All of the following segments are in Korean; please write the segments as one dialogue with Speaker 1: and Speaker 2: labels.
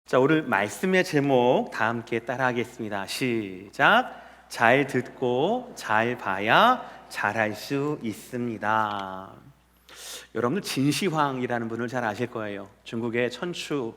Speaker 1: 자, 오늘 말씀의 제목 다 함께 따라하겠습니다. 시작. 잘 듣고 잘 봐야 잘할 수 있습니다. 여러분들 진시황이라는 분을 잘 아실 거예요. 중국의 춘추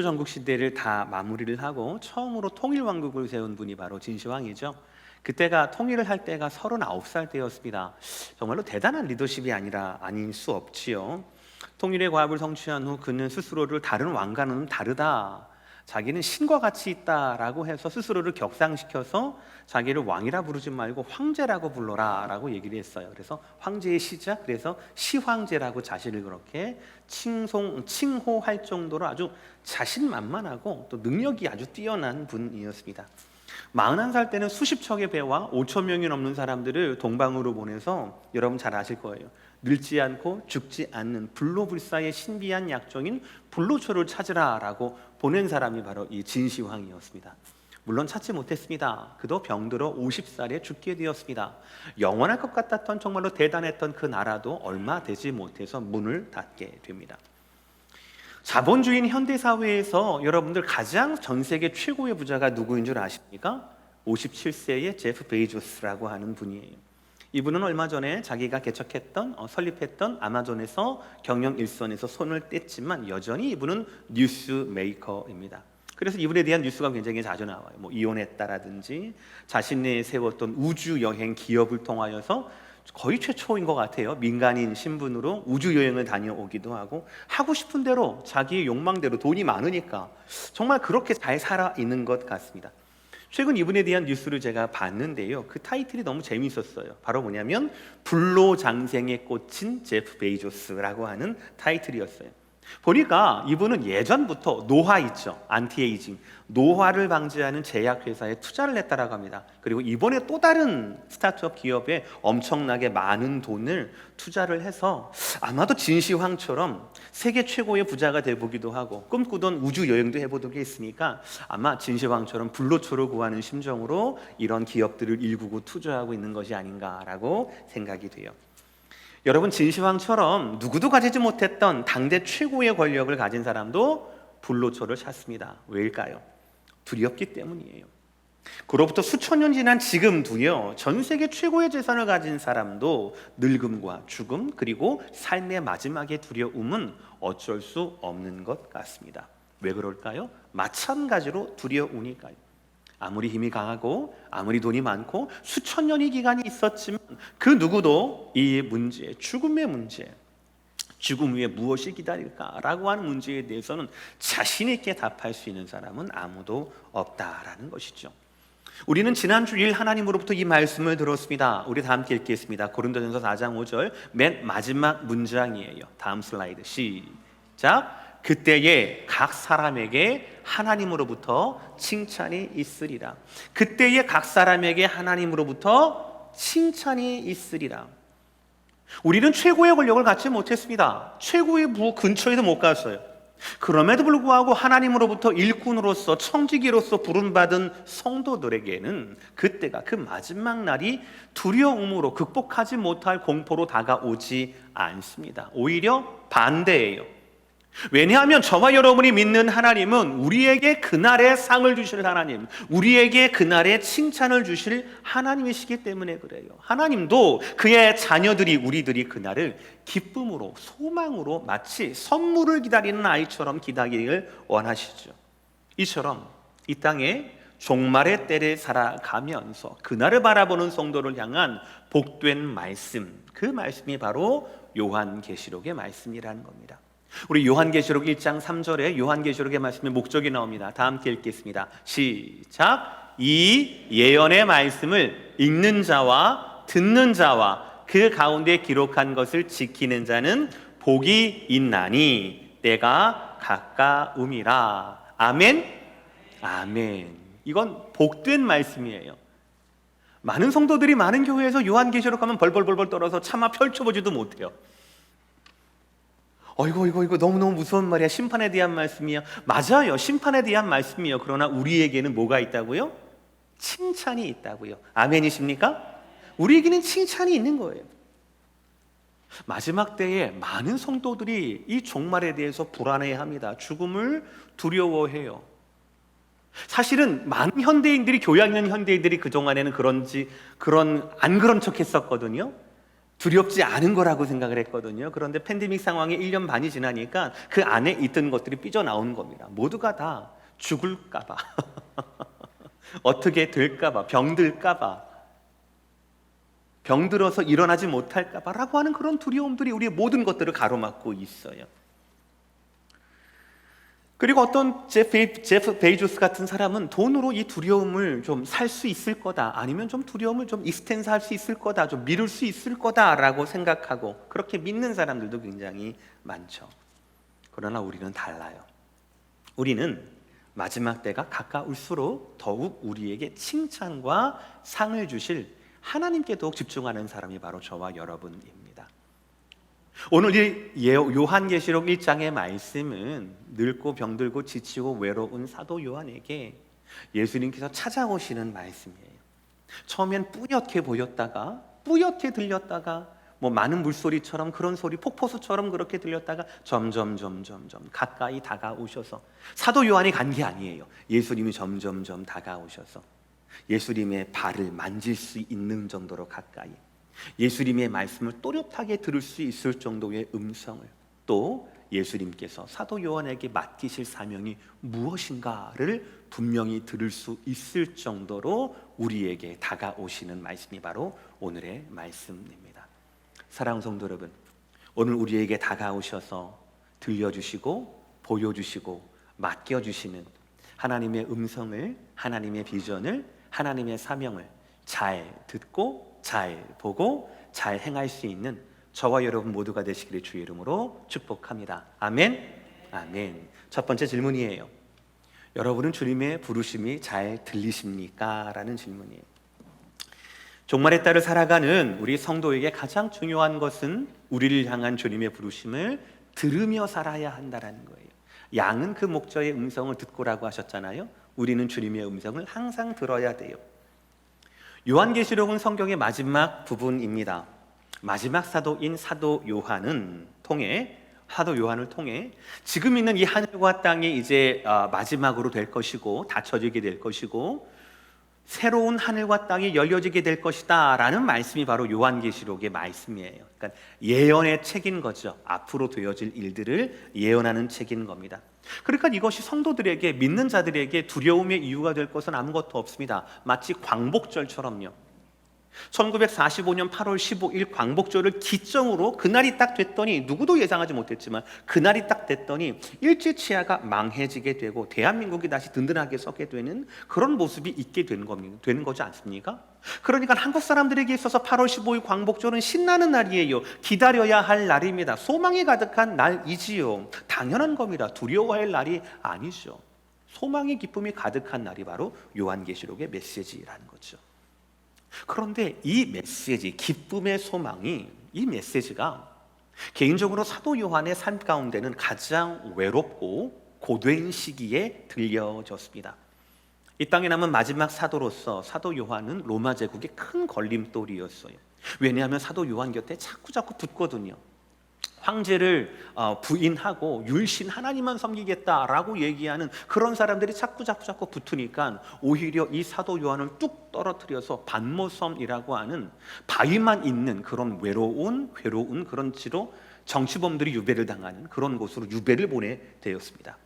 Speaker 1: 전국 시대를 다 마무리를 하고 처음으로 통일왕국을 세운 분이 바로 진시황이죠. 그때가 통일을 할 때가 39살 때였습니다. 정말로 대단한 리더십이 아닐 수 없지요. 통일의 과업을 성취한 후 그는 스스로를 다른 왕과는 다르다, 자기는 신과 같이 있다라고 해서 스스로를 격상시켜서 자기를 왕이라 부르지 말고 황제라고 불러라 라고 얘기를 했어요. 그래서 황제의 시작, 그래서 시황제라고 자신을 그렇게 칭호할 정도로 아주 자신만만하고 또 능력이 아주 뛰어난 분이었습니다. 41살 때는 수십 척의 배와 5천 명이 넘는 사람들을 동방으로 보내서, 여러분 잘 아실 거예요, 늙지 않고 죽지 않는 불로불사의 신비한 약종인 불로초를 찾으라 라고 보낸 사람이 바로 이 진시황이었습니다. 물론 찾지 못했습니다. 그도 병들어 50살에 죽게 되었습니다. 영원할 것 같았던, 정말로 대단했던 그 나라도 얼마 되지 못해서 문을 닫게 됩니다. 자본주의인 현대사회에서 여러분들 가장 전 세계 최고의 부자가 누구인 줄 아십니까? 57세의 제프 베이조스라고 하는 분이에요. 이분은 얼마 전에 자기가 설립했던 아마존에서 경영 일선에서 손을 뗐지만 여전히 이분은 뉴스 메이커입니다. 그래서 이분에 대한 뉴스가 굉장히 자주 나와요. 이혼했다라든지 자신이 세웠던 우주 여행 기업을 통하여서 거의 최초인 것 같아요. 민간인 신분으로 우주 여행을 다녀오기도 하고 싶은 대로 자기의 욕망대로, 돈이 많으니까 정말 그렇게 잘 살아 있는 것 같습니다. 최근 이분에 대한 뉴스를 제가 봤는데요, 그 타이틀이 너무 재미있었어요. 바로 뭐냐면 불로장생에 꽂힌 제프 베이조스라고 하는 타이틀이었어요. 보니까 이분은 예전부터 노화 있죠, 안티에이징, 노화를 방지하는 제약회사에 투자를 했다라고 합니다. 그리고 이번에 또 다른 스타트업 기업에 엄청나게 많은 돈을 투자를 해서 아마도 진시황처럼 세계 최고의 부자가 되보기도 하고 꿈꾸던 우주 여행도 해보게 했으니까 아마 진시황처럼 불로초를 구하는 심정으로 이런 기업들을 일구고 투자하고 있는 것이 아닌가라고 생각이 돼요. 여러분, 진시황처럼 누구도 가지지 못했던 당대 최고의 권력을 가진 사람도 불로초를 찾습니다. 왜일까요? 두렵기 때문이에요. 그로부터 수천 년 지난 지금도요, 전 세계 최고의 재산을 가진 사람도 늙음과 죽음, 그리고 삶의 마지막의 두려움은 어쩔 수 없는 것 같습니다. 왜 그럴까요? 마찬가지로 두려우니까요. 아무리 힘이 강하고 아무리 돈이 많고 수천 년의 기간이 있었지만 그 누구도 이 문제, 죽음의 문제, 죽음 후에 무엇이 기다릴까라고 하는 문제에 대해서는 자신 있게 답할 수 있는 사람은 아무도 없다라는 것이죠. 우리는 지난 주일 하나님으로부터 이 말씀을 들었습니다. 우리 다 함께 읽겠습니다. 고린도전서 4장 5절 맨 마지막 문장이에요. 다음 슬라이드 시작. 그때에 각 사람에게 하나님으로부터 칭찬이 있으리라. 그때에 각 사람에게 하나님으로부터 칭찬이 있으리라. 우리는 최고의 권력을 갖지 못했습니다. 최고의 부 근처에도 못 갔어요. 그럼에도 불구하고 하나님으로부터 일꾼으로서, 청지기로서 부름받은 성도들에게는 그때가, 그 마지막 날이 두려움으로, 극복하지 못할 공포로 다가오지 않습니다. 오히려 반대예요. 왜냐하면 저와 여러분이 믿는 하나님은 우리에게 그날의 상을 주실 하나님, 우리에게 그날의 칭찬을 주실 하나님이시기 때문에 그래요. 하나님도 그의 자녀들이, 우리들이 그날을 기쁨으로, 소망으로, 마치 선물을 기다리는 아이처럼 기다리기를 원하시죠. 이처럼 이 땅에 종말의 때를 살아가면서 그날을 바라보는 성도를 향한 복된 말씀, 그 말씀이 바로 요한계시록의 말씀이라는 겁니다. 우리 요한계시록 1장 3절에 요한계시록의 말씀의 목적이 나옵니다. 다 함께 읽겠습니다. 시작. 이 예언의 말씀을 읽는 자와 듣는 자와 그 가운데 기록한 것을 지키는 자는 복이 있나니 때가 가까움이라. 아멘. 아멘. 이건 복된 말씀이에요. 많은 성도들이 많은 교회에서 요한계시록 하면 벌벌벌 떨어서 차마 펼쳐보지도 못해요. 이거 너무너무 무서운 말이야. 심판에 대한 말씀이야. 맞아요, 심판에 대한 말씀이요. 그러나 우리에게는 뭐가 있다고요? 칭찬이 있다고요. 아멘이십니까? 우리에게는 칭찬이 있는 거예요. 마지막 때에 많은 성도들이 이 종말에 대해서 불안해합니다. 죽음을 두려워해요. 사실은 많은 현대인들이, 교양 있는 현대인들이 그동안에는 안 그런 척 했었거든요. 두렵지 않은 거라고 생각을 했거든요. 그런데 팬데믹 상황이 1년 반이 지나니까 그 안에 있던 것들이 삐져나온 겁니다. 모두가 다 죽을까봐, 어떻게 될까봐, 병들까봐, 병들어서 일어나지 못할까봐 라고 하는 그런 두려움들이 우리의 모든 것들을 가로막고 있어요. 그리고 어떤 제프 베이조스 같은 사람은 돈으로 이 두려움을 좀 살 수 있을 거다, 아니면 좀 두려움을 좀 익스텐스 할 수 있을 거다, 좀 미룰 수 있을 거다라고 생각하고 그렇게 믿는 사람들도 굉장히 많죠. 그러나 우리는 달라요. 우리는 마지막 때가 가까울수록 더욱 우리에게 칭찬과 상을 주실 하나님께 더욱 집중하는 사람이 바로 저와 여러분입니다. 오늘 이 요한계시록 1장의 말씀은 늙고 병들고 지치고 외로운 사도 요한에게 예수님께서 찾아오시는 말씀이에요. 처음엔 뿌옇게 보였다가, 뿌옇게 들렸다가, 많은 물소리처럼, 그런 소리, 폭포수처럼 그렇게 들렸다가 점점 가까이 다가오셔서, 사도 요한이 간 게 아니에요. 예수님이 점점 다가오셔서 예수님의 발을 만질 수 있는 정도로 가까이, 예수님의 말씀을 또렷하게 들을 수 있을 정도의 음성을, 또 예수님께서 사도 요한에게 맡기실 사명이 무엇인가를 분명히 들을 수 있을 정도로 우리에게 다가오시는 말씀이 바로 오늘의 말씀입니다. 사랑하는 성도 여러분, 오늘 우리에게 다가오셔서 들려주시고 보여주시고 맡겨주시는 하나님의 음성을, 하나님의 비전을, 하나님의 사명을 잘 듣고 잘 보고 잘 행할 수 있는 저와 여러분 모두가 되시기를 주의 이름으로 축복합니다. 아멘. 아멘. 첫 번째 질문이에요. 여러분은 주님의 부르심이 잘 들리십니까? 라는 질문이에요. 종말의 달을 살아가는 우리 성도에게 가장 중요한 것은 우리를 향한 주님의 부르심을 들으며 살아야 한다는 거예요. 양은 그 목자의 음성을 듣고라고 하셨잖아요. 우리는 주님의 음성을 항상 들어야 돼요. 요한계시록은 성경의 마지막 부분입니다. 마지막 사도인 사도 요한을 통해 지금 있는 이 하늘과 땅이 이제 마지막으로 될 것이고 닫혀지게 될 것이고 새로운 하늘과 땅이 열려지게 될 것이다 라는 말씀이 바로 요한계시록의 말씀이에요. 그러니까 예언의 책인 거죠. 앞으로 되어질 일들을 예언하는 책인 겁니다. 그러니까 이것이 성도들에게, 믿는 자들에게 두려움의 이유가 될 것은 아무것도 없습니다. 마치 광복절처럼요. 1945년 8월 15일 광복절을 기점으로 그날이 딱 됐더니, 누구도 예상하지 못했지만 그날이 딱 됐더니 일제치하가 망해지게 되고 대한민국이 다시 든든하게 서게 되는 그런 모습이 있게 되는 거지 않습니까? 그러니까 한국 사람들에게 있어서 8월 15일 광복절은 신나는 날이에요. 기다려야 할 날입니다. 소망이 가득한 날이지요. 당연한 겁니다. 두려워할 날이 아니죠. 소망의 기쁨이 가득한 날이 바로 요한계시록의 메시지라는 거죠. 그런데 이 메시지, 기쁨의 소망이, 이 메시지가 개인적으로 사도 요한의 삶 가운데는 가장 외롭고 고된 시기에 들려졌습니다. 이 땅에 남은 마지막 사도로서 사도 요한은 로마 제국의 큰 걸림돌이었어요. 왜냐하면 사도 요한 곁에 자꾸 붙거든요. 황제를 부인하고 율신 하나님만 섬기겠다라고 얘기하는 그런 사람들이 자꾸 붙으니까 오히려 이 사도 요한을 뚝 떨어뜨려서 반모섬이라고 하는 바위만 있는 그런 괴로운 그런 지로 정치범들이 유배를 당하는 그런 곳으로 유배를 보내 되었습니다.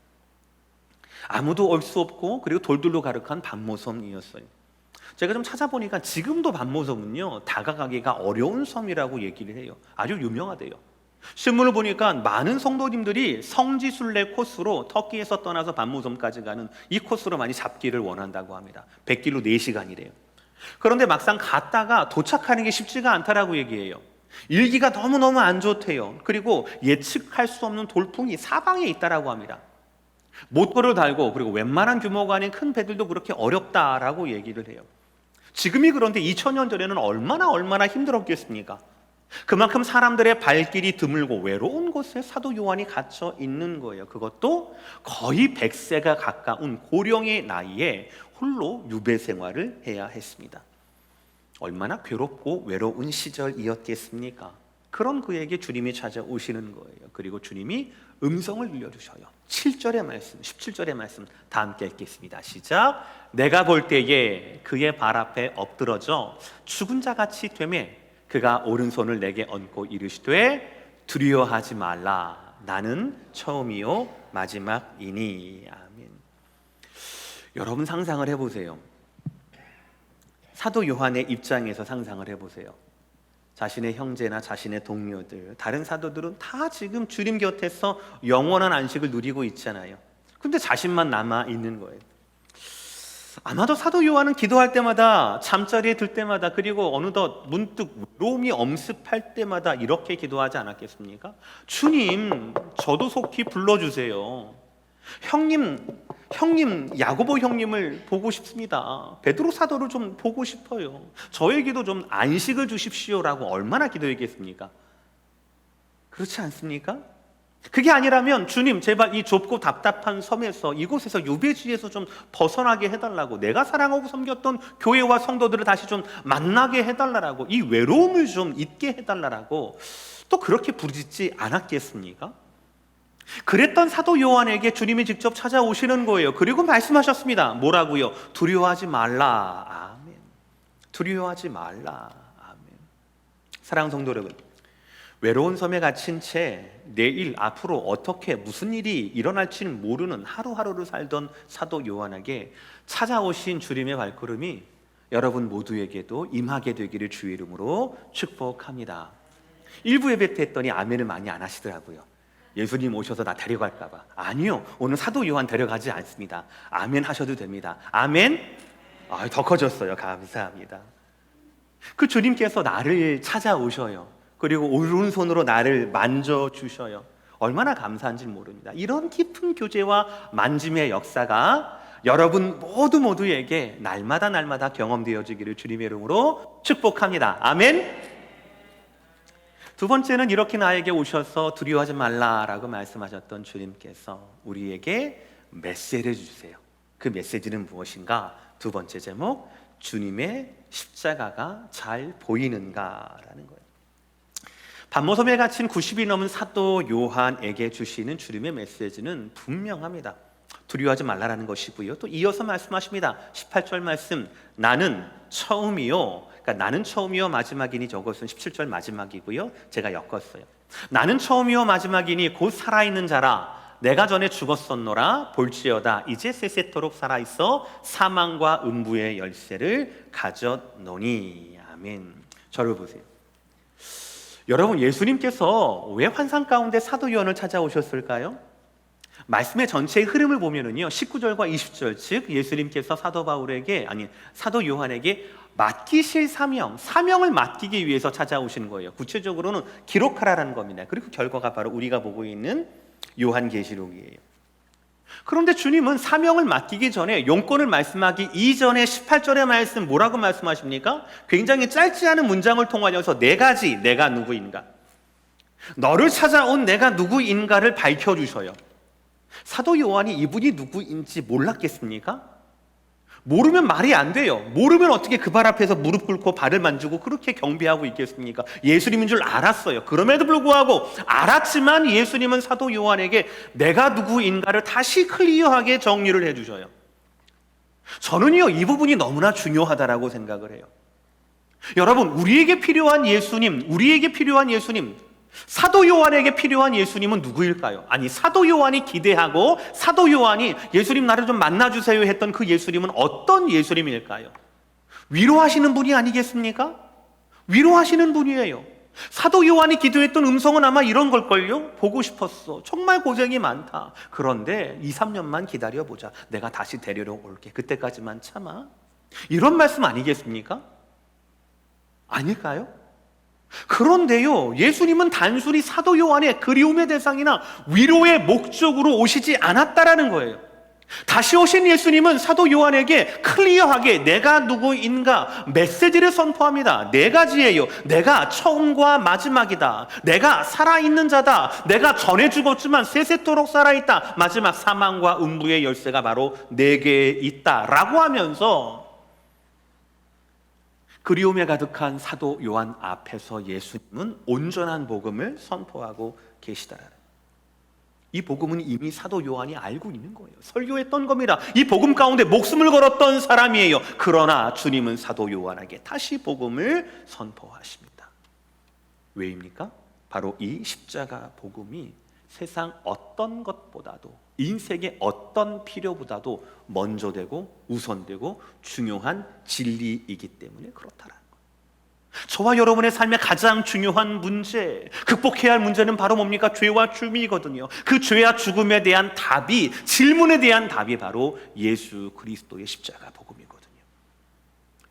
Speaker 1: 아무도 올 수 없고, 그리고 돌들로 가득한 반모섬이었어요. 제가 좀 찾아보니까 지금도 반모섬은요, 다가가기가 어려운 섬이라고 얘기를 해요. 아주 유명하대요. 신문을 보니까 많은 성도님들이 성지순례 코스로 터키에서 떠나서 반모섬까지 가는 이 코스로 많이 잡기를 원한다고 합니다. 100길로 4시간이래요. 그런데 막상 갔다가 도착하는 게 쉽지가 않다라고 얘기해요. 일기가 너무너무 안 좋대요. 그리고 예측할 수 없는 돌풍이 사방에 있다라고 합니다. 모터를 달고, 그리고 웬만한 규모가 아닌 큰 배들도 그렇게 어렵다라고 얘기를 해요. 지금이 그런데 2000년 전에는 얼마나 힘들었겠습니까? 그만큼 사람들의 발길이 드물고 외로운 곳에 사도 요한이 갇혀 있는 거예요. 그것도 거의 100세가 가까운 고령의 나이에 홀로 유배 생활을 해야 했습니다. 얼마나 괴롭고 외로운 시절이었겠습니까? 그런 그에게 주님이 찾아오시는 거예요. 그리고 주님이 음성을 들려주셔요. 7절의 말씀, 17절의 말씀 다 함께 읽겠습니다. 시작. 내가 볼 때에 그의 발 앞에 엎드러져 죽은 자같이 되매 그가 오른손을 내게 얹고 이르시되 두려워하지 말라. 나는 처음이요 마지막이니. 아멘. 여러분 상상을 해보세요. 사도 요한의 입장에서 상상을 해보세요. 자신의 형제나 자신의 동료들, 다른 사도들은 다 지금 주님 곁에서 영원한 안식을 누리고 있잖아요. 근데 자신만 남아 있는 거예요. 아마도 사도 요한은 기도할 때마다, 잠자리에 들 때마다, 그리고 어느덧 문득 외로움이 엄습할 때마다 이렇게 기도하지 않았겠습니까? 주님, 저도 속히 불러주세요. 형님, 야고보 형님을 보고 싶습니다. 베드로 사도를 좀 보고 싶어요. 저에게도 좀 안식을 주십시오라고 얼마나 기도했겠습니까? 그렇지 않습니까? 그게 아니라면 주님, 제발 이 좁고 답답한 섬에서, 이곳에서 유배지에서 좀 벗어나게 해달라고, 내가 사랑하고 섬겼던 교회와 성도들을 다시 좀 만나게 해달라고, 이 외로움을 좀 잊게 해달라고 또 그렇게 부르짖지 않았겠습니까? 그랬던 사도 요한에게 주님이 직접 찾아오시는 거예요. 그리고 말씀하셨습니다. 뭐라고요? 두려워하지 말라. 아멘. 두려워하지 말라. 아멘. 사랑하는 성도 여러분, 외로운 섬에 갇힌 채 내일 앞으로 어떻게 무슨 일이 일어날지는 모르는 하루하루를 살던 사도 요한에게 찾아오신 주님의 발걸음이 여러분 모두에게도 임하게 되기를 주의 이름으로 축복합니다. 일부 예배 때 했더니 아멘을 많이 안 하시더라고요. 예수님 오셔서 나 데려갈까 봐. 아니요, 오늘 사도 요한 데려가지 않습니다. 아멘 하셔도 됩니다. 아멘. 더 커졌어요. 감사합니다. 그 주님께서 나를 찾아오셔요. 그리고 오른손으로 나를 만져주셔요. 얼마나 감사한지 모릅니다. 이런 깊은 교제와 만짐의 역사가 여러분 모두에게 날마다 경험되어지기를 주님의 이름으로 축복합니다. 아멘. 두 번째는 이렇게 나에게 오셔서 두려워하지 말라라고 말씀하셨던 주님께서 우리에게 메시지를 주세요. 그 메시지는 무엇인가? 두 번째 제목, 주님의 십자가가 잘 보이는가라는 거예요. 반모섬에 갇힌 90이 넘은 사도 요한에게 주시는 주님의 메시지는 분명합니다. 두려워하지 말라라는 것이고요. 또 이어서 말씀하십니다. 18절 말씀, 나는 처음이요. 그러니까 나는 처음이요 마지막이니, 저것은 17절 마지막이고요. 제가 엮었어요. 나는 처음이요 마지막이니 곧 살아있는 자라. 내가 전에 죽었었노라. 볼지어다 이제 세세토록 살아있어 사망과 음부의 열쇠를 가졌노니. 아멘. 저를 보세요. 여러분, 예수님께서 왜 환상 가운데 사도 요한을 찾아오셨을까요? 말씀의 전체의 흐름을 보면은요, 19절과 20절, 즉 예수님께서 사도 요한에게 맡기실 사명을 맡기기 위해서 찾아오신 거예요. 구체적으로는 기록하라라는 겁니다. 그리고 결과가 바로 우리가 보고 있는 요한계시록이에요. 그런데 주님은 사명을 맡기기 전에, 용건을 말씀하기 이전에 18절의 말씀 뭐라고 말씀하십니까? 굉장히 짧지 않은 문장을 통하여서 네 가지, 내가 누구인가, 너를 찾아온 내가 누구인가를 밝혀주셔요. 사도 요한이 이분이 누구인지 몰랐겠습니까? 모르면 말이 안 돼요. 모르면 어떻게 그 발 앞에서 무릎 꿇고 발을 만지고 그렇게 경배하고 있겠습니까? 예수님인 줄 알았어요. 그럼에도 불구하고 알았지만 예수님은 사도 요한에게 내가 누구인가를 다시 클리어하게 정리를 해주셔요. 저는요, 이 부분이 너무나 중요하다라고 생각을 해요. 여러분, 우리에게 필요한 예수님, 사도 요한에게 필요한 예수님은 누구일까요? 아니, 사도 요한이 기대하고 사도 요한이 예수님 나를 좀 만나주세요 했던 그 예수님은 어떤 예수님일까요? 위로하시는 분이 아니겠습니까? 위로하시는 분이에요. 사도 요한이 기도했던 음성은 아마 이런 걸걸요? 보고 싶었어. 정말 고생이 많다. 그런데 2, 3년만 기다려보자. 내가 다시 데리러 올게. 그때까지만 참아. 이런 말씀 아니겠습니까? 아닐까요? 그런데요, 예수님은 단순히 사도 요한의 그리움의 대상이나 위로의 목적으로 오시지 않았다라는 거예요. 다시 오신 예수님은 사도 요한에게 클리어하게 내가 누구인가 메시지를 선포합니다. 네 가지예요. 내가 처음과 마지막이다. 내가 살아있는 자다. 내가 전에 죽었지만 세세토록 살아있다. 마지막 사망과 음부의 열쇠가 바로 내게 있다라고 하면서 그리움에 가득한 사도 요한 앞에서 예수님은 온전한 복음을 선포하고 계시다라는, 이 복음은 이미 사도 요한이 알고 있는 거예요. 설교했던 겁니다. 이 복음 가운데 목숨을 걸었던 사람이에요. 그러나 주님은 사도 요한에게 다시 복음을 선포하십니다. 왜입니까? 바로 이 십자가 복음이 세상 어떤 것보다도, 인생의 어떤 필요보다도 먼저 되고 우선되고 중요한 진리이기 때문에 그렇다라는 거예요. 저와 여러분의 삶의 가장 중요한 문제, 극복해야 할 문제는 바로 뭡니까? 죄와 죽음이거든요. 그 죄와 죽음에 대한 답이, 질문에 대한 답이 바로 예수 그리스도의 십자가 복음이거든요.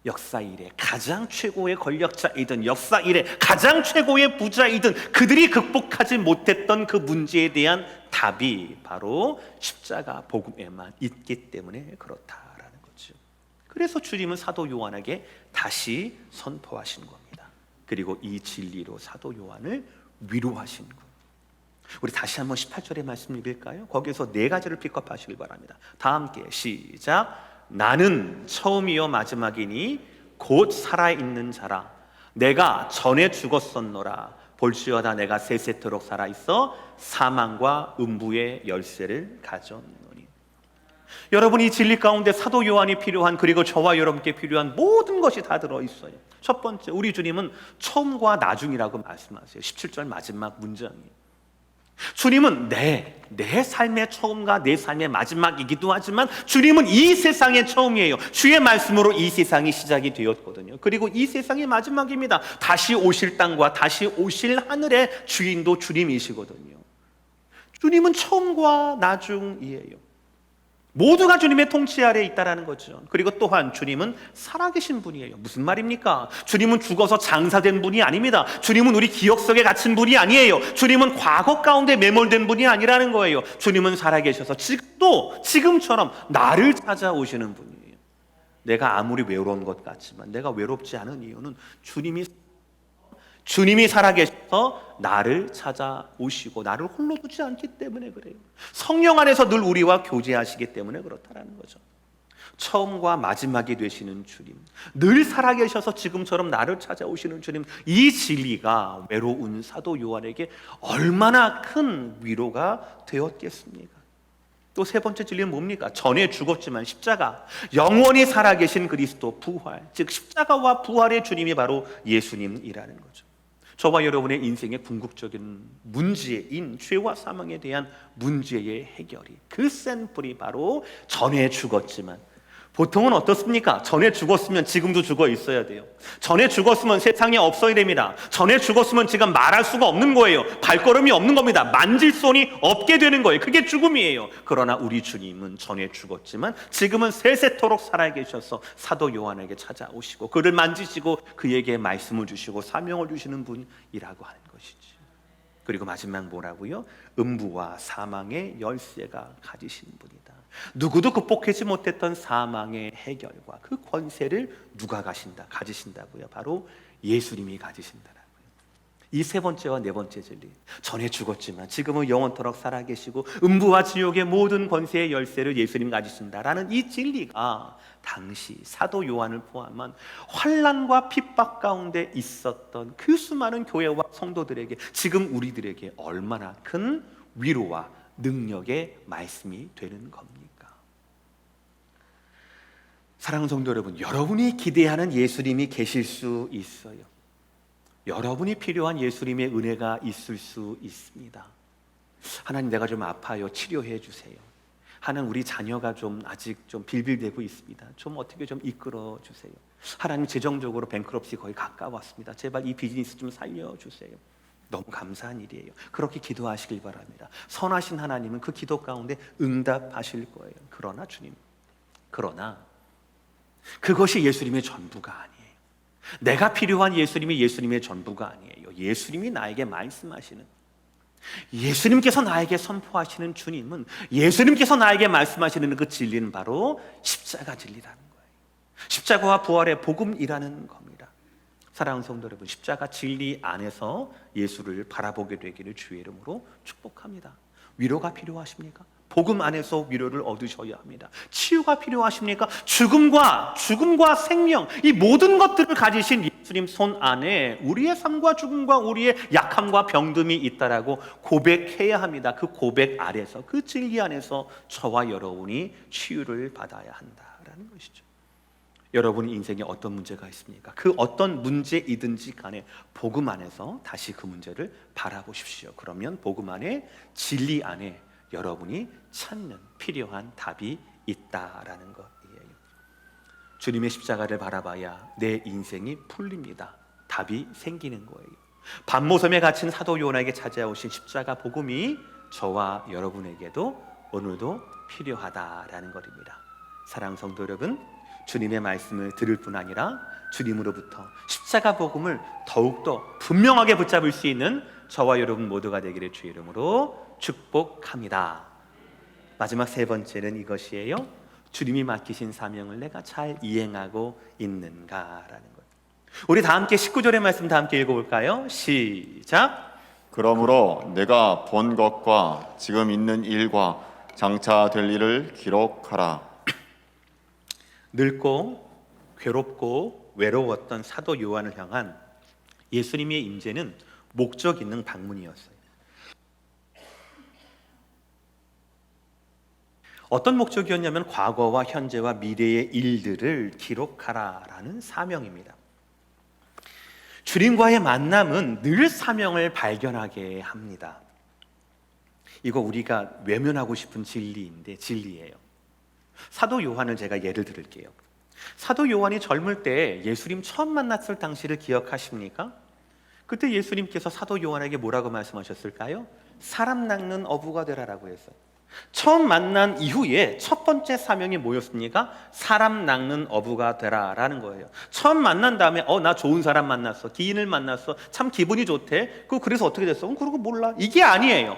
Speaker 1: 역사 이래 가장 최고의 권력자이든 역사 이래 가장 최고의 부자이든 그들이 극복하지 못했던 그 문제에 대한 답이 바로 십자가 복음에만 있기 때문에 그렇다라는 거죠. 그래서 주님은 사도 요한에게 다시 선포하신 겁니다. 그리고 이 진리로 사도 요한을 위로하신 것. 우리 다시 한번 18절의 말씀 읽을까요? 거기에서 네 가지를 픽업하시길 바랍니다. 다 함께 시작. 나는 처음이요 마지막이니 곧 살아있는 자라. 내가 전에 죽었었노라. 볼지어다 내가 세세토록 살아있어 사망과 음부의 열쇠를 가졌노니. 여러분, 이 진리 가운데 사도 요한이 필요한, 그리고 저와 여러분께 필요한 모든 것이 다 들어있어요. 첫 번째, 우리 주님은 처음과 나중이라고 말씀하세요. 17절 마지막 문장이에요. 주님은 내 삶의 처음과 내 삶의 마지막이기도 하지만 주님은 이 세상의 처음이에요. 주의 말씀으로 이 세상이 시작이 되었거든요. 그리고 이 세상의 마지막입니다. 다시 오실 땅과 다시 오실 하늘의 주인도 주님이시거든요. 주님은 처음과 나중이에요. 모두가 주님의 통치 아래에 있다라는 거죠. 그리고 또한 주님은 살아계신 분이에요. 무슨 말입니까? 주님은 죽어서 장사된 분이 아닙니다. 주님은 우리 기억 속에 갇힌 분이 아니에요. 주님은 과거 가운데 매몰된 분이 아니라는 거예요. 주님은 살아계셔서 지금도 지금처럼 나를 찾아오시는 분이에요. 내가 아무리 외로운 것 같지만 내가 외롭지 않은 이유는 주님이 살아계셔서 나를 찾아오시고 나를 홀로 두지 않기 때문에 그래요. 성령 안에서 늘 우리와 교제하시기 때문에 그렇다라는 거죠. 처음과 마지막이 되시는 주님, 늘 살아계셔서 지금처럼 나를 찾아오시는 주님, 이 진리가 외로운 사도 요한에게 얼마나 큰 위로가 되었겠습니까? 또 세 번째 진리는 뭡니까? 전에 죽었지만 십자가, 영원히 살아계신 그리스도 부활, 즉 십자가와 부활의 주님이 바로 예수님이라는 거죠. 저와 여러분의 인생의 궁극적인 문제인 죄와 사망에 대한 문제의 해결이, 그 센 불이 바로 전에 죽었지만, 보통은 어떻습니까? 전에 죽었으면 지금도 죽어 있어야 돼요. 전에 죽었으면 세상에 없어야 됩니다. 전에 죽었으면 지금 말할 수가 없는 거예요. 발걸음이 없는 겁니다. 만질 손이 없게 되는 거예요. 그게 죽음이에요. 그러나 우리 주님은 전에 죽었지만 지금은 세세토록 살아계셔서 사도 요한에게 찾아오시고 그를 만지시고 그에게 말씀을 주시고 사명을 주시는 분이라고 하는 것이죠. 그리고 마지막 뭐라고요? 음부와 사망의 열쇠가 가지신 분이다. 누구도 극복하지 못했던 사망의 해결과 그 권세를 누가 가지신다고요? 바로 예수님이 가지신다라고요. 이 세 번째와 네 번째 진리, 전에 죽었지만 지금은 영원토록 살아계시고 음부와 지옥의 모든 권세의 열쇠를 예수님이 가지신다라는 이 진리가 당시 사도 요한을 포함한 환난과 핍박 가운데 있었던 그 수많은 교회와 성도들에게, 지금 우리들에게 얼마나 큰 위로와 능력의 말씀이 되는 겁니까? 사랑하는 성도 여러분, 여러분이 기대하는 예수님이 계실 수 있어요. 여러분이 필요한 예수님의 은혜가 있을 수 있습니다. 하나님, 내가 좀 아파요, 치료해 주세요. 하나님, 우리 자녀가 좀 아직 좀 빌빌대고 있습니다. 좀 어떻게 좀 이끌어 주세요. 하나님, 재정적으로 뱅크럽시 거의 가까웠습니다. 제발 이 비즈니스 좀 살려주세요. 너무 감사한 일이에요. 그렇게 기도하시길 바랍니다. 선하신 하나님은 그 기도 가운데 응답하실 거예요. 그러나 그것이 예수님의 전부가 아니에요. 내가 필요한 예수님이 예수님의 전부가 아니에요. 예수님이 나에게 말씀하시는, 예수님께서 나에게 선포하시는 주님은, 예수님께서 나에게 말씀하시는 그 진리는 바로 십자가 진리라는 거예요. 십자가와 부활의 복음이라는 겁니다. 사랑하는 성도 여러분, 십자가 진리 안에서 예수를 바라보게 되기를 주의 이름으로 축복합니다. 위로가 필요하십니까? 복음 안에서 위로를 얻으셔야 합니다. 치유가 필요하십니까? 죽음과 생명, 이 모든 것들을 가지신 예수님 손 안에 우리의 삶과 죽음과 우리의 약함과 병듦이 있다라고 고백해야 합니다. 그 고백 아래서, 그 진리 안에서 저와 여러분이 치유를 받아야 한다라는 것이죠. 여러분 인생에 어떤 문제가 있습니까? 그 어떤 문제이든지 간에 복음 안에서 다시 그 문제를 바라보십시오. 그러면 복음 안에, 진리 안에 여러분이 찾는 필요한 답이 있다라는 것이에요. 주님의 십자가를 바라봐야 내 인생이 풀립니다. 답이 생기는 거예요. 반모섬에 갇힌 사도 요나에게 찾아오신 십자가 복음이 저와 여러분에게도 오늘도 필요하다라는 것입니다. 사랑하는 성도 여러분, 주님의 말씀을 들을 뿐 아니라 주님으로부터 십자가 복음을 더욱더 분명하게 붙잡을 수 있는 저와 여러분 모두가 되기를 주의 이름으로 축복합니다. 마지막 세 번째는 이것이에요. 주님이 맡기신 사명을 내가 잘 이행하고 있는가라는 것. 우리 다 함께 19절의 말씀 다 함께 읽어볼까요? 시작.
Speaker 2: 그러므로 내가 본 것과 지금 있는 일과 장차 될 일을 기록하라.
Speaker 1: 늙고 괴롭고 외로웠던 사도 요한을 향한 예수님의 임재는 목적 있는 방문이었어요. 어떤 목적이었냐면 과거와 현재와 미래의 일들을 기록하라라는 사명입니다. 주님과의 만남은 늘 사명을 발견하게 합니다. 이거 우리가 외면하고 싶은 진리예요. 사도 요한을 제가 예를 들을게요. 사도 요한이 젊을 때 예수님 처음 만났을 당시를 기억하십니까? 그때 예수님께서 사도 요한에게 뭐라고 말씀하셨을까요? 사람 낚는 어부가 되라라고 했어요. 처음 만난 이후에 첫 번째 사명이 뭐였습니까? 사람 낚는 어부가 되라라는 거예요. 처음 만난 다음에 나 좋은 사람 만났어, 기인을 만났어, 참 기분이 좋대. 그래서 어떻게 됐어? 그러고 몰라. 이게 아니에요.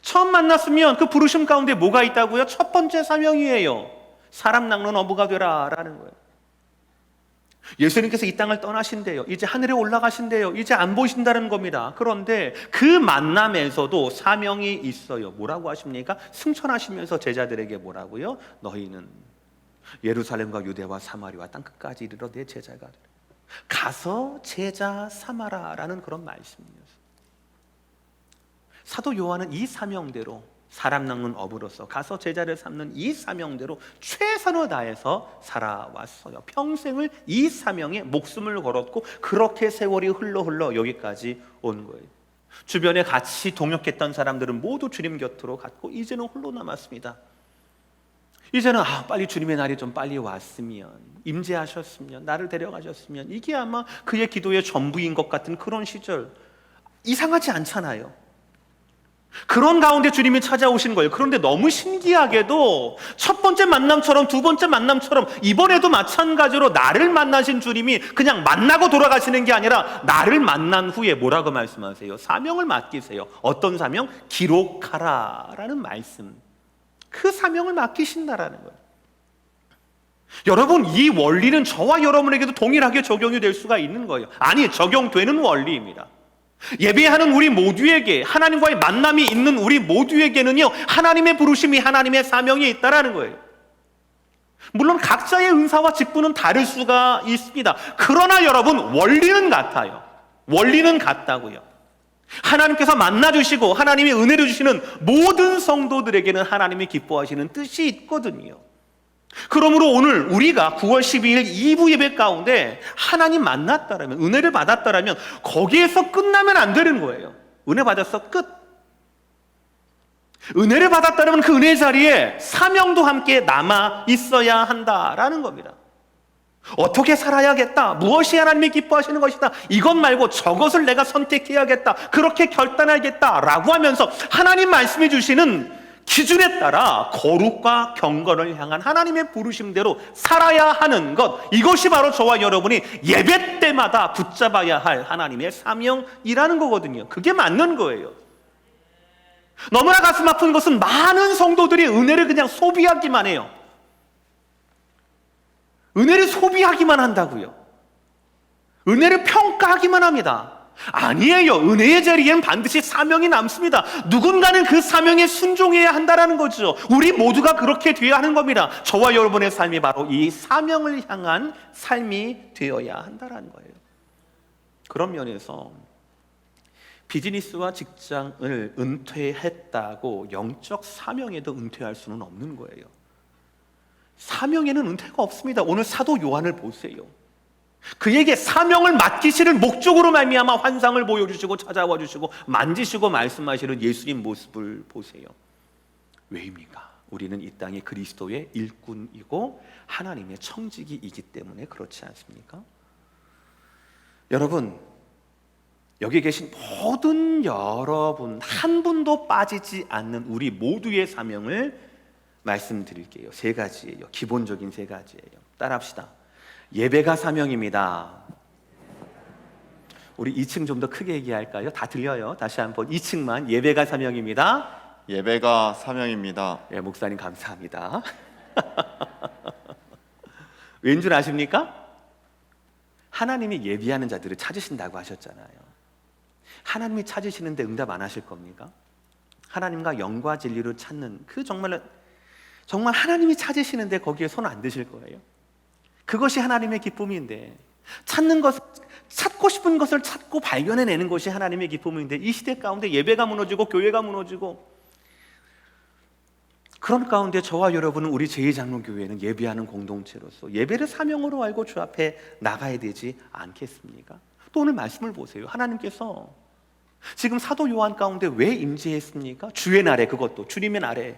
Speaker 1: 처음 만났으면 그 부르심 가운데 뭐가 있다고요? 첫 번째 사명이에요. 사람 낚는 어부가 되라라는 거예요. 예수님께서 이 땅을 떠나신대요. 이제 하늘에 올라가신대요. 이제 안 보신다는 겁니다. 그런데 그 만남에서도 사명이 있어요. 뭐라고 하십니까? 승천하시면서 제자들에게 뭐라고요? 너희는 예루살렘과 유대와 사마리아 땅 끝까지 이르러 내 제자가 되라. 가서 제자 삼아라라는 그런 말씀이었어요. 사도 요한은 이 사명대로 사람 낚는 어부로서 가서 제자를 삼는 이 사명대로 최선을 다해서 살아왔어요. 평생을 이 사명에 목숨을 걸었고 그렇게 세월이 흘러 여기까지 온 거예요. 주변에 같이 동역했던 사람들은 모두 주님 곁으로 갔고 이제는 홀로 남았습니다. 이제는 빨리 주님의 날이 좀 빨리 왔으면, 임재하셨으면, 나를 데려가셨으면, 이게 아마 그의 기도의 전부인 것 같은 그런 시절. 이상하지 않잖아요. 그런 가운데 주님이 찾아오신 거예요. 그런데 너무 신기하게도 첫 번째 만남처럼 두 번째 만남처럼 이번에도 마찬가지로 나를 만나신 주님이 그냥 만나고 돌아가시는 게 아니라 나를 만난 후에 뭐라고 말씀하세요? 사명을 맡기세요. 어떤 사명? 기록하라라는 말씀. 그 사명을 맡기신다라는 거예요. 여러분, 이 원리는 저와 여러분에게도 동일하게 적용이 될 수가 있는 거예요. 아니, 적용되는 원리입니다. 예배하는 우리 모두에게, 하나님과의 만남이 있는 우리 모두에게는요, 하나님의 부르심이, 하나님의 사명이 있다라는 거예요. 물론 각자의 은사와 직분은 다를 수가 있습니다. 그러나 여러분, 원리는 같아요. 원리는 같다고요. 하나님께서 만나주시고 하나님이 은혜를 주시는 모든 성도들에게는 하나님이 기뻐하시는 뜻이 있거든요. 그러므로 오늘 우리가 9월 12일 2부 예배 가운데 하나님 만났다라면, 은혜를 받았다라면 거기에서 끝나면 안 되는 거예요. 은혜 받았어, 끝. 은혜를 받았다면 그 은혜 자리에 사명도 함께 남아 있어야 한다라는 겁니다. 어떻게 살아야겠다, 무엇이 하나님이 기뻐하시는 것이다, 이것 말고 저것을 내가 선택해야겠다, 그렇게 결단하겠다라고 하면서 하나님 말씀해 주시는 기준에 따라 거룩과 경건을 향한 하나님의 부르심대로 살아야 하는 것, 이것이 바로 저와 여러분이 예배 때마다 붙잡아야 할 하나님의 사명이라는 거거든요. 그게 맞는 거예요. 너무나 가슴 아픈 것은 많은 성도들이 은혜를 그냥 소비하기만 해요. 은혜를 소비하기만 한다고요. 은혜를 평가하기만 합니다. 아니에요. 은혜의 자리에는 반드시 사명이 남습니다. 누군가는 그 사명에 순종해야 한다는 거죠. 우리 모두가 그렇게 되어야 하는 겁니다. 저와 여러분의 삶이 바로 이 사명을 향한 삶이 되어야 한다는 거예요. 그런 면에서 비즈니스와 직장을 은퇴했다고 영적 사명에도 은퇴할 수는 없는 거예요. 사명에는 은퇴가 없습니다. 오늘 사도 요한을 보세요. 그에게 사명을 맡기시는 목적으로 말미암아 환상을 보여주시고 찾아와 주시고 만지시고 말씀하시는 예수님 모습을 보세요. 왜입니까? 우리는 이 땅의 그리스도의 일꾼이고 하나님의 청지기이기 때문에 그렇지 않습니까? 여러분, 여기 계신 모든 여러분 한 분도 빠지지 않는 우리 모두의 사명을 말씀드릴게요. 세 가지예요. 기본적인 세 가지예요. 따라합시다. 예배가 사명입니다. 우리 2층 좀 더 크게 얘기할까요? 다 들려요. 다시 한번 2층만. 예배가 사명입니다.
Speaker 2: 예배가 사명입니다.
Speaker 1: 예, 목사님 감사합니다. 왠 줄 아십니까? 하나님이 예비하는 자들을 찾으신다고 하셨잖아요. 하나님이 찾으시는데 응답 안 하실 겁니까? 하나님과 영과 진리로 찾는 그 정말 하나님이 찾으시는데 거기에 손 안 드실 거예요. 그것이 하나님의 기쁨인데, 찾고 싶은 것을 찾고 발견해내는 것이 하나님의 기쁨인데, 이 시대 가운데 예배가 무너지고 교회가 무너지고 그런 가운데 저와 여러분은 우리 제2장로교회는 예배하는 공동체로서 예배를 사명으로 알고 주 앞에 나가야 되지 않겠습니까? 또 오늘 말씀을 보세요. 하나님께서 지금 사도 요한 가운데 왜 임재했습니까? 주의 날에, 그것도 주님의 날에,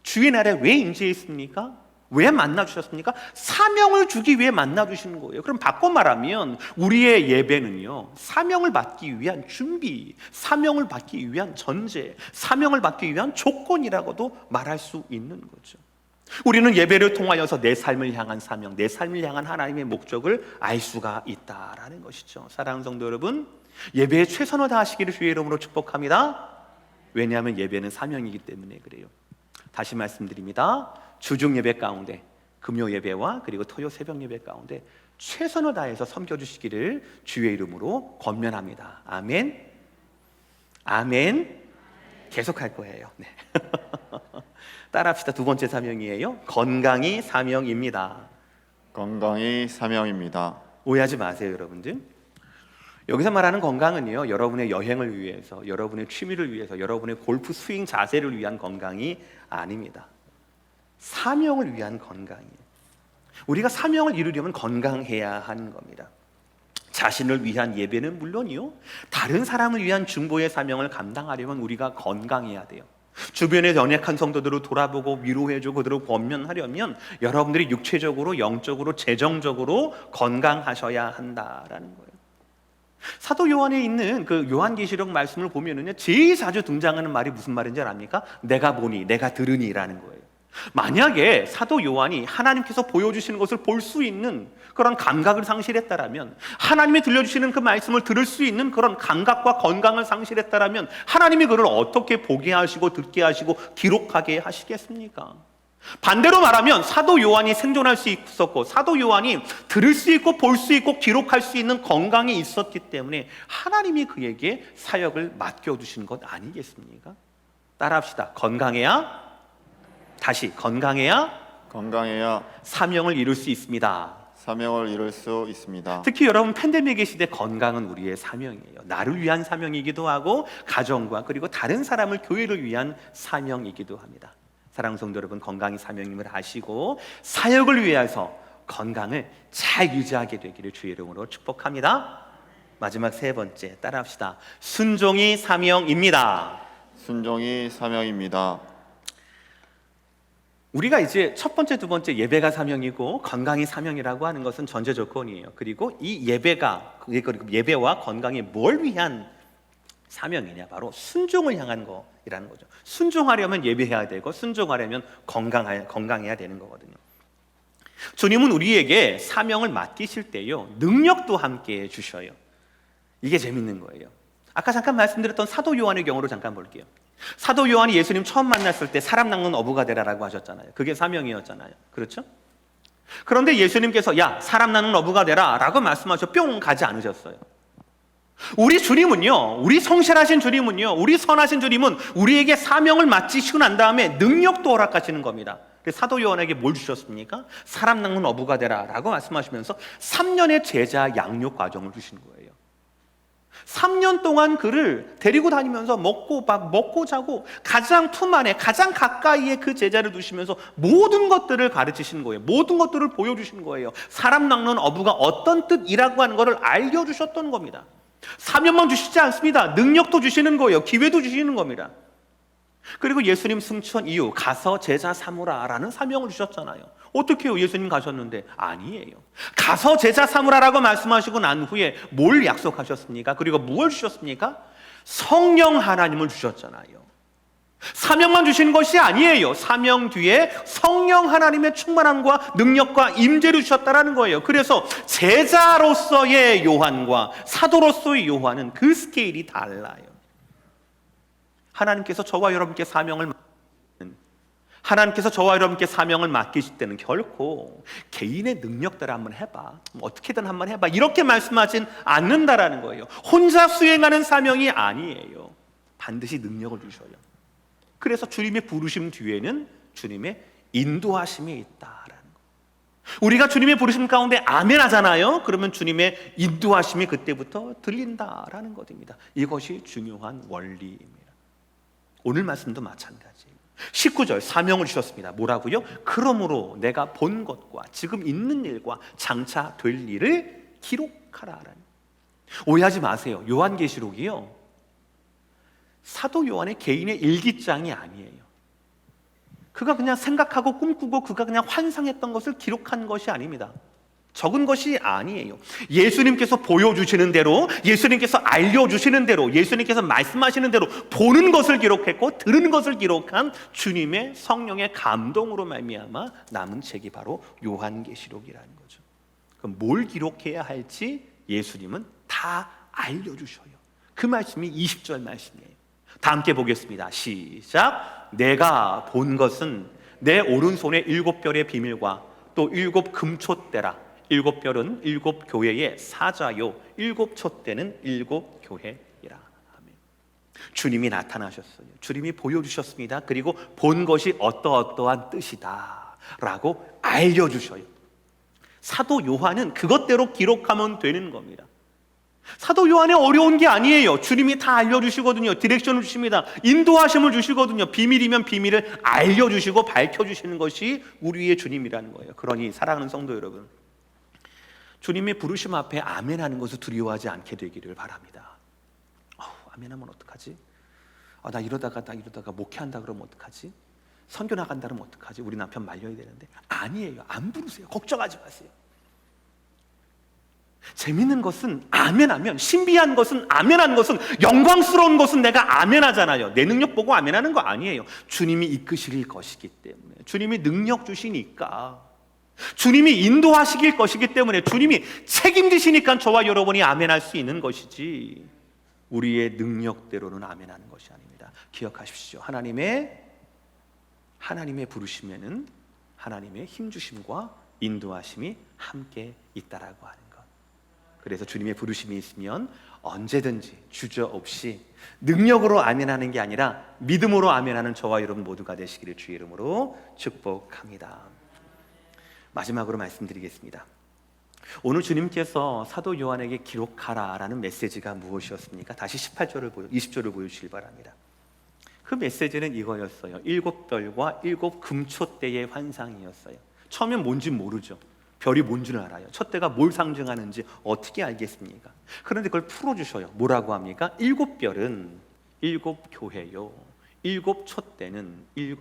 Speaker 1: 주의 날에 왜 임재했습니까? 왜 만나주셨습니까? 사명을 주기 위해 만나주시는 거예요. 그럼 바꿔 말하면 우리의 예배는요, 사명을 받기 위한 준비, 사명을 받기 위한 전제, 사명을 받기 위한 조건이라고도 말할 수 있는 거죠. 우리는 예배를 통하여서 내 삶을 향한 사명, 내 삶을 향한 하나님의 목적을 알 수가 있다라는 것이죠. 사랑하는 성도 여러분, 예배에 최선을 다하시기를 주의 이름으로 축복합니다. 왜냐하면 예배는 사명이기 때문에 그래요. 다시 말씀드립니다. 주중 예배 가운데, 금요 예배와 그리고 토요 새벽 예배 가운데 최선을 다해서 섬겨주시기를 주의 이름으로 권면합니다. 아멘. 아멘. 계속할 거예요. 네. 따라합시다. 두 번째 사명이에요. 건강이 사명입니다.
Speaker 2: 건강이 사명입니다.
Speaker 1: 오해하지 마세요, 여러분들. 여기서 말하는 건강은요, 여러분의 여행을 위해서, 여러분의 취미를 위해서, 여러분의 골프 스윙 자세를 위한 건강이 아닙니다. 사명을 위한 건강이에요. 우리가 사명을 이루려면 건강해야 하는 겁니다. 자신을 위한 예배는 물론이요, 다른 사람을 위한 중보의 사명을 감당하려면 우리가 건강해야 돼요. 주변의 연약한 성도들을 돌아보고 위로해주고 그들을 권면하려면 여러분들이 육체적으로, 영적으로, 재정적으로 건강하셔야 한다라는 거예요. 사도 요한에 있는 그 요한계시록 말씀을 보면은요, 제일 자주 등장하는 말이 무슨 말인지 압니까? 내가 보니, 내가 들으니라는 거예요. 만약에 사도 요한이 하나님께서 보여주시는 것을 볼 수 있는 그런 감각을 상실했다라면, 하나님이 들려주시는 그 말씀을 들을 수 있는 그런 감각과 건강을 상실했다라면 하나님이 그를 어떻게 보게 하시고 듣게 하시고 기록하게 하시겠습니까? 반대로 말하면 사도 요한이 생존할 수 있었고, 사도 요한이 들을 수 있고 볼 수 있고 기록할 수 있는 건강이 있었기 때문에 하나님이 그에게 사역을 맡겨주신 것 아니겠습니까? 따라합시다. 건강해야, 다시 건강해야 사명을 이룰 수 있습니다.
Speaker 2: 사명을 이룰 수 있습니다.
Speaker 1: 특히 여러분, 팬데믹의 시대 건강은 우리의 사명이에요. 나를 위한 사명이기도 하고 가정과 그리고 다른 사람을, 교회를 위한 사명이기도 합니다. 사랑하는 성도 여러분, 건강이 사명임을 아시고 사역을 위해서 건강을 잘 유지하게 되기를 주의 이름으로 축복합니다. 마지막 세 번째, 따라합시다. 순종이 사명입니다.
Speaker 2: 순종이 사명입니다.
Speaker 1: 우리가 이제 첫 번째, 두 번째 예배가 사명이고 건강이 사명이라고 하는 것은 전제 조건이에요. 그리고 이 예배와 건강이 뭘 위한 사명이냐? 바로 순종을 향한 거라는 거죠. 순종하려면 예배해야 되고, 순종하려면 건강해야 되는 거거든요. 주님은 우리에게 사명을 맡기실 때요, 능력도 함께 주셔요. 이게 재밌는 거예요. 아까 잠깐 말씀드렸던 사도 요한의 경우로 잠깐 볼게요. 사도 요한이 예수님 처음 만났을 때 사람 낚는 어부가 되라라고 하셨잖아요. 그게 사명이었잖아요. 그렇죠? 그런데 예수님께서 야, 사람 낚는 어부가 되라 라고 말씀하셔 뿅 가지 않으셨어요. 우리 주님은요, 우리 성실하신 주님은요, 우리 선하신 주님은 우리에게 사명을 맡기시고 난 다음에 능력도 허락하시는 겁니다. 사도 요한에게 뭘 주셨습니까? 사람 낚는 어부가 되라 라고 말씀하시면서 3년의 제자 양육 과정을 주신 거예요. 3년 동안 그를 데리고 다니면서 먹고 자고 가장 품 안에 가장 가까이에 그 제자를 두시면서 모든 것들을 가르치신 거예요. 모든 것들을 보여주신 거예요. 사람 낚는 어부가 어떤 뜻이라고 하는 것을 알려주셨던 겁니다. 사명만 주시지 않습니다. 능력도 주시는 거예요. 기회도 주시는 겁니다. 그리고 예수님 승천 이후 가서 제자 삼으라라는 사명을 주셨잖아요. 어떻게 해요? 예수님 가셨는데 아니에요. 가서 제자 삼으라라고 말씀하시고 난 후에 뭘 약속하셨습니까? 그리고 무엇을 주셨습니까? 성령 하나님을 주셨잖아요. 사명만 주시는 것이 아니에요. 사명 뒤에 성령 하나님의 충만함과 능력과 임재를 주셨다라는 거예요. 그래서 제자로서의 요한과 사도로서의 요한은 그 스케일이 달라요. 하나님께서 저와 여러분께 사명을 맡기실 때는 결코 개인의 능력대로 한번 해봐, 어떻게든 한번 해봐 이렇게 말씀하진 않는다라는 거예요. 혼자 수행하는 사명이 아니에요. 반드시 능력을 주셔요. 그래서 주님의 부르심 뒤에는 주님의 인도하심이 있다라는 거예요. 우리가 주님의 부르심 가운데 아멘 하잖아요. 그러면 주님의 인도하심이 그때부터 들린다라는 것입니다. 이것이 중요한 원리입니다. 오늘 말씀도 마찬가지예요. 19절 사명을 주셨습니다. 뭐라고요? 그러므로 내가 본 것과 지금 있는 일과 장차 될 일을 기록하라라는. 오해하지 마세요. 요한계시록이요, 사도 요한의 개인의 일기장이 아니에요. 그가 그냥 생각하고 꿈꾸고 그가 그냥 환상했던 것을 기록한 것이 아닙니다. 적은 것이 아니에요. 예수님께서 보여주시는 대로, 예수님께서 알려주시는 대로, 예수님께서 말씀하시는 대로 보는 것을 기록했고 들은 것을 기록한 주님의 성령의 감동으로 말미암아 남은 책이 바로 요한계시록이라는 거죠. 그럼 뭘 기록해야 할지 예수님은 다 알려주셔요. 그 말씀이 20절 말씀이에요. 다 함께 보겠습니다. 시작. 내가 본 것은 내 오른손에 7별의 비밀과 또 7 금촛대라. 7별은 7 교회의 사자요 7 촛대는 7 교회이라. 아멘. 주님이 나타나셨어요. 주님이 보여주셨습니다. 그리고 본 것이 어떠한 뜻이다 라고 알려주셔요. 사도 요한은 그것대로 기록하면 되는 겁니다. 사도 요한이 어려운 게 아니에요. 주님이 다 알려주시거든요. 디렉션을 주십니다. 인도하심을 주시거든요. 비밀이면 비밀을 알려주시고 밝혀주시는 것이 우리의 주님이라는 거예요. 그러니 사랑하는 성도 여러분, 주님의 부르심 앞에 아멘하는 것을 두려워하지 않게 되기를 바랍니다. 아멘하면 어떡하지? 나 이러다가 목회한다 그러면 어떡하지? 선교 나간다 그러면 어떡하지? 우리 남편 말려야 되는데. 아니에요. 안 부르세요. 걱정하지 마세요. 재밌는 것은 아멘하면, 신비한 것은 아멘하는 것은, 영광스러운 것은 내가 아멘하잖아요. 내 능력 보고 아멘하는 거 아니에요. 주님이 이끄실 것이기 때문에, 주님이 능력 주시니까, 주님이 인도하시길 것이기 때문에, 주님이 책임지시니까 저와 여러분이 아멘할 수 있는 것이지 우리의 능력대로는 아멘하는 것이 아닙니다. 기억하십시오. 하나님의 부르심에는 하나님의 힘주심과 인도하심이 함께 있다라고 하는 것. 그래서 주님의 부르심이 있으면 언제든지 주저없이 능력으로 아멘하는 게 아니라 믿음으로 아멘하는 저와 여러분 모두가 되시기를 주의 이름으로 축복합니다. 마지막으로 말씀드리겠습니다. 오늘 주님께서 사도 요한에게 기록하라라는 메시지가 무엇이었습니까? 다시 20절을 보여주시기 바랍니다. 그 메시지는 이거였어요. 7별과 7 금촛대의 환상이었어요. 처음엔 뭔지 모르죠. 별이 뭔지는 알아요. 촛대가 뭘 상징하는지 어떻게 알겠습니까? 그런데 그걸 풀어주셔요. 뭐라고 합니까? 7별은 7 교회요, 7 촛대는 7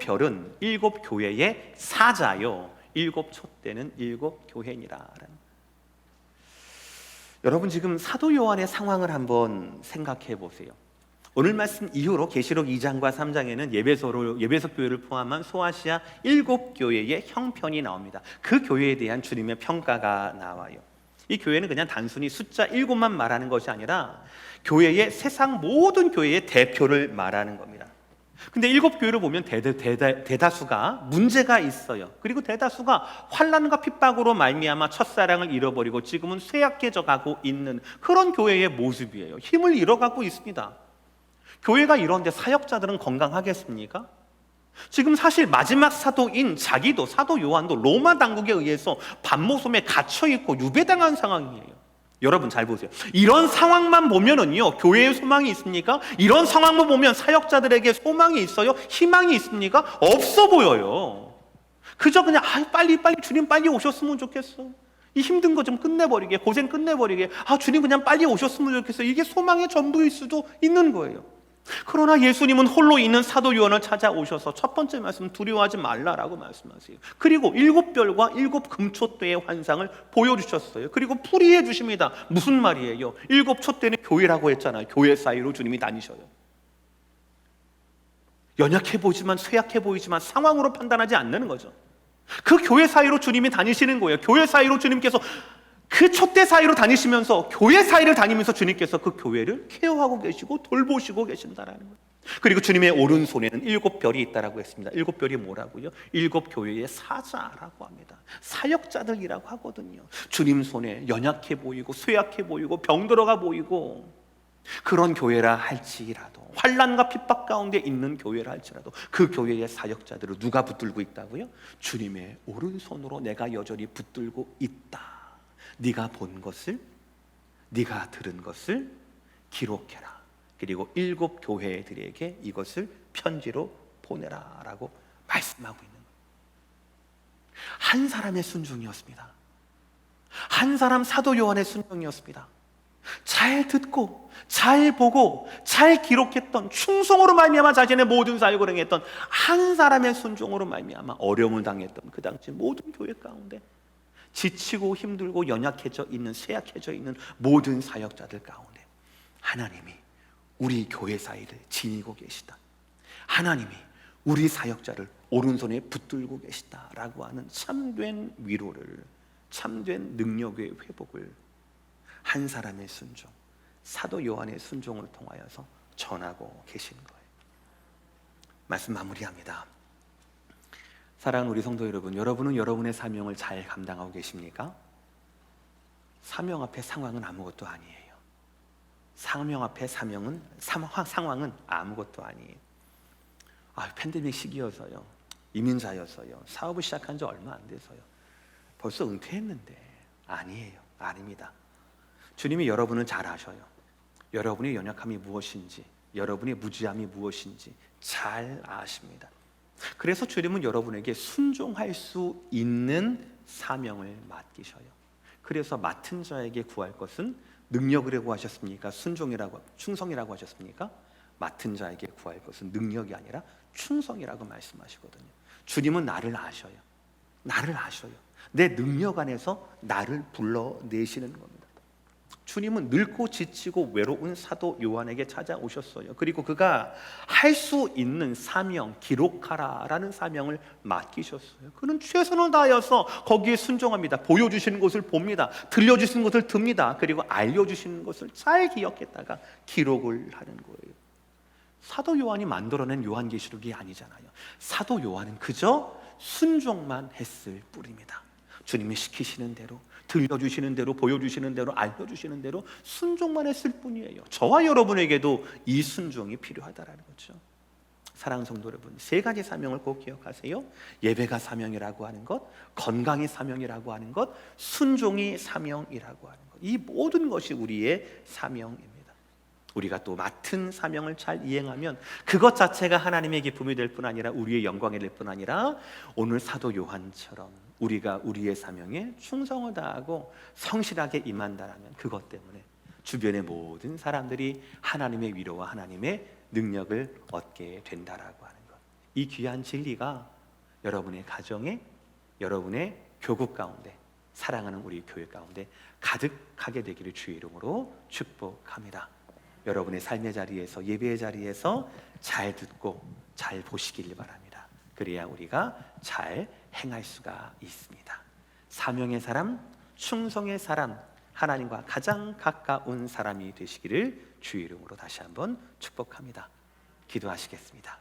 Speaker 1: 별은 7 교회의 사자요, 7 촛대는 7 교회니라. 여러분, 지금 사도 요한의 상황을 한번 생각해 보세요. 오늘 말씀 이후로 계시록 2장과 3장에는 예배소 교회를 포함한 소아시아 7 교회의 형편이 나옵니다. 그 교회에 대한 주님의 평가가 나와요. 이 교회는 그냥 단순히 숫자 7만 말하는 것이 아니라 교회의 세상 모든 교회의 대표를 말하는 겁니다. 근데 7교회를 보면 대다수가 문제가 있어요. 그리고 대다수가 환난과 핍박으로 말미암아 첫사랑을 잃어버리고 지금은 쇠약해져 가고 있는 그런 교회의 모습이에요. 힘을 잃어가고 있습니다. 교회가 이런데 사역자들은 건강하겠습니까? 지금 사실 마지막 사도인 자기도, 사도 요한도 로마 당국에 의해서 반모섬에 갇혀있고 유배당한 상황이에요. 여러분 잘 보세요. 이런 상황만 보면은요, 교회에 소망이 있습니까? 이런 상황만 보면 사역자들에게 소망이 있어요? 희망이 있습니까? 없어 보여요. 그저 그냥 빨리 주님 빨리 오셨으면 좋겠어. 이 힘든 거 좀 끝내버리게, 고생 끝내버리게, 주님 그냥 빨리 오셨으면 좋겠어. 이게 소망의 전부일 수도 있는 거예요. 그러나 예수님은 홀로 있는 사도 요한을 찾아오셔서 첫 번째 말씀, 두려워하지 말라라고 말씀하세요. 그리고 7별과 7금촛대의 환상을 보여주셨어요. 그리고 풀이해 주십니다. 무슨 말이에요? 7촛대는 교회라고 했잖아요. 교회 사이로 주님이 다니셔요. 연약해 보이지만, 쇠약해 보이지만 상황으로 판단하지 않는 거죠. 그 교회 사이로 주님이 다니시는 거예요. 교회 사이로 주님께서 그 촛대 사이로 다니시면서, 교회 사이를 다니면서 주님께서 그 교회를 케어하고 계시고 돌보시고 계신다라는 거예요. 그리고 주님의 오른손에는 7별이 있다라고 했습니다. 7별이 뭐라고요? 7교회의 사자라고 합니다. 사역자들이라고 하거든요. 주님 손에 연약해 보이고 쇠약해 보이고 병들어가 보이고 그런 교회라 할지라도, 환난과 핍박 가운데 있는 교회라 할지라도 그 교회의 사역자들을 누가 붙들고 있다고요? 주님의 오른손으로 내가 여전히 붙들고 있다. 네가 본 것을, 네가 들은 것을 기록해라. 그리고 7교회들에게 이것을 편지로 보내라 라고 말씀하고 있는 거예요. 한 사람의 순종이었습니다. 한 사람 사도 요한의 순종이었습니다. 잘 듣고 잘 보고 잘 기록했던, 충성으로 말미암아 자신의 모든 사역을 행했던 한 사람의 순종으로 말미암아 어려움을 당했던 그 당시 모든 교회 가운데 지치고 힘들고 연약해져 있는, 쇠약해져 있는 모든 사역자들 가운데 하나님이 우리 교회 사이를 지니고 계시다. 하나님이 우리 사역자를 오른손에 붙들고 계시다라고 하는 참된 위로를, 참된 능력의 회복을 한 사람의 순종, 사도 요한의 순종을 통하여서 전하고 계신 거예요. 말씀 마무리합니다. 사랑하는 우리 성도 여러분, 여러분은 여러분의 사명을 잘 감당하고 계십니까? 사명 앞에 상황은 아무것도 아니에요. 사명 앞에 상황은 아무것도 아니에요. 팬데믹 시기여서요, 이민자여서요, 사업을 시작한 지 얼마 안 돼서요, 벌써 은퇴했는데, 아니에요. 아닙니다. 주님이 여러분을 잘 아셔요. 여러분의 연약함이 무엇인지, 여러분의 무지함이 무엇인지 잘 아십니다. 그래서 주님은 여러분에게 순종할 수 있는 사명을 맡기셔요. 그래서 맡은 자에게 구할 것은 능력이라고 하셨습니까? 충성이라고 하셨습니까? 맡은 자에게 구할 것은 능력이 아니라 충성이라고 말씀하시거든요. 주님은 나를 아셔요. 나를 아셔요. 내 능력 안에서 나를 불러내시는 겁니다. 주님은 늙고 지치고 외로운 사도 요한에게 찾아오셨어요. 그리고 그가 할 수 있는 사명, 기록하라라는 사명을 맡기셨어요. 그는 최선을 다하여서 거기에 순종합니다. 보여주시는 것을 봅니다. 들려주시는 것을 듭니다. 그리고 알려주시는 것을 잘 기억했다가 기록을 하는 거예요. 사도 요한이 만들어낸 요한계시록이 아니잖아요. 사도 요한은 그저 순종만 했을 뿐입니다. 주님이 시키시는 대로, 들려주시는 대로, 보여주시는 대로, 알려주시는 대로 순종만 했을 뿐이에요. 저와 여러분에게도 이 순종이 필요하다라는 거죠. 사랑하는 성도 여러분, 3가지 사명을 꼭 기억하세요. 예배가 사명이라고 하는 것, 건강이 사명이라고 하는 것, 순종이 사명이라고 하는 것, 이 모든 것이 우리의 사명입니다. 우리가 또 맡은 사명을 잘 이행하면 그것 자체가 하나님의 기쁨이 될 뿐 아니라 우리의 영광이 될 뿐 아니라 오늘 사도 요한처럼 우리가 우리의 사명에 충성을 다하고 성실하게 임한다라면 그것 때문에 주변의 모든 사람들이 하나님의 위로와 하나님의 능력을 얻게 된다라고 하는 것, 이 귀한 진리가 여러분의 가정에, 여러분의 교국 가운데, 사랑하는 우리 교회 가운데 가득하게 되기를 주의 이름으로 축복합니다. 여러분의 삶의 자리에서, 예배의 자리에서 잘 듣고 잘 보시길 바랍니다. 그래야 우리가 잘 행할 수가 있습니다. 사명의 사람, 충성의 사람, 하나님과 가장 가까운 사람이 되시기를 주의 이름으로 다시 한번 축복합니다. 기도하시겠습니다.